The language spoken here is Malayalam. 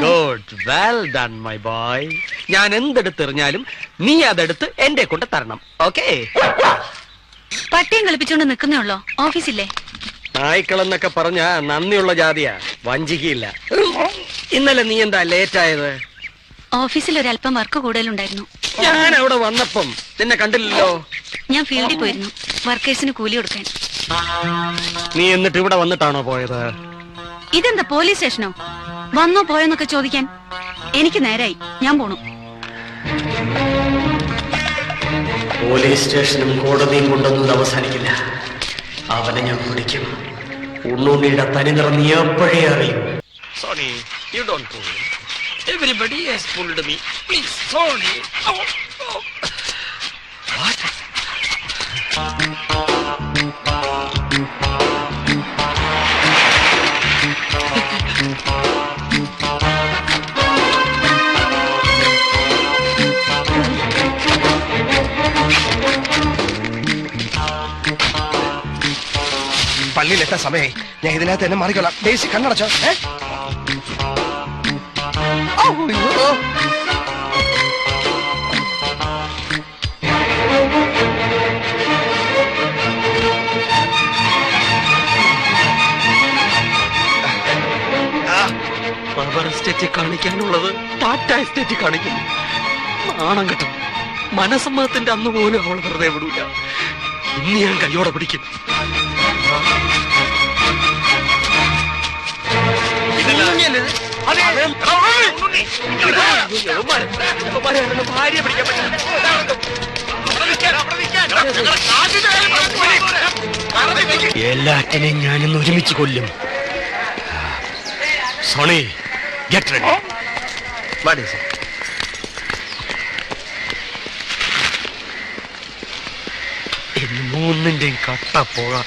Good, well done my boy. ഞാൻ എന്തെടുത്തെറിഞ്ഞാലും നീ അതെടുത്ത് എന്റെ കൊണ്ട് തരണം. ഓക്കേ? പട്ടിയും കളിപ്പിച്ചോണ്ട് നിക്കുന്നേ ഉള്ളോ? ഓഫീസില്ലേ? നായ്ക്കളെന്നൊക്കെ പറഞ്ഞ നന്ദിയുള്ള ജാതിയാ, വഞ്ചിക്കയില്ല. ഇന്നലെ നീ എന്താ ലേറ്റ് ആയത്? ഓഫീസിൽ ഒരല്പം വർക്ക് കൂടുതലുണ്ടായിരുന്നു. ഞാൻ അവിടെ വന്നപ്പം നിന്നെ കണ്ടില്ലല്ലോ. ഞാൻ ഫീൽഡിൽ പോയിരുന്നു, വർക്കേഴ്സിന് കൂലി കൊടുക്കാൻ. നീ എന്നിട്ട് ഇവിടെ വന്നിട്ടാണോ പോയത്? ഇതെന്താ പോലീസ് സ്റ്റേഷനോ? വന്നോ പോയോന്നൊക്കെ ചോദിക്കാൻ? എനിക്ക് നേരായി, ഞാൻ പോണു. പോലീസ് സ്റ്റേഷനും കോടതിയും കൊണ്ടൊന്നും അവസാനിക്കില്ല. അവനെ ഞാൻ പിടിക്കും. ഉണ്ണുണ്ണിയുടെ തനിനിറം നീ എപ്പോഴേ അറിയും. Sony, you don't pull. Everybody has pulled me. Please, Sony. What? പള്ളിയിലെത്താൻ സമയമായി. ഞാൻ ഇതിനകത്ത് തന്നെ മാറിക്കൊള്ളാം. ഡേസി കണ്ണടച്ചോ. റബ്ബർ എസ്റ്റേറ്റ് കാണിക്കാനുള്ളത് ടാറ്റ എസ്റ്റേറ്റ് കാണിക്കുന്നു. നാണം കെട്ടും. മനസമ്മതത്തിന്റെ അന്ന് പോലും അവൾ വെറുതെ വിടൂല. ഇന്ന് ഞാൻ കയ്യോടെ പിടിക്കും. എല്ലാറ്റിനെയും ഞാനിന്ന് ഒരുമിച്ച് കൊല്ലും. Sony, get ready. What is it? ഇന്ന് മൂന്നിന്റെയും കട്ട പോകാം.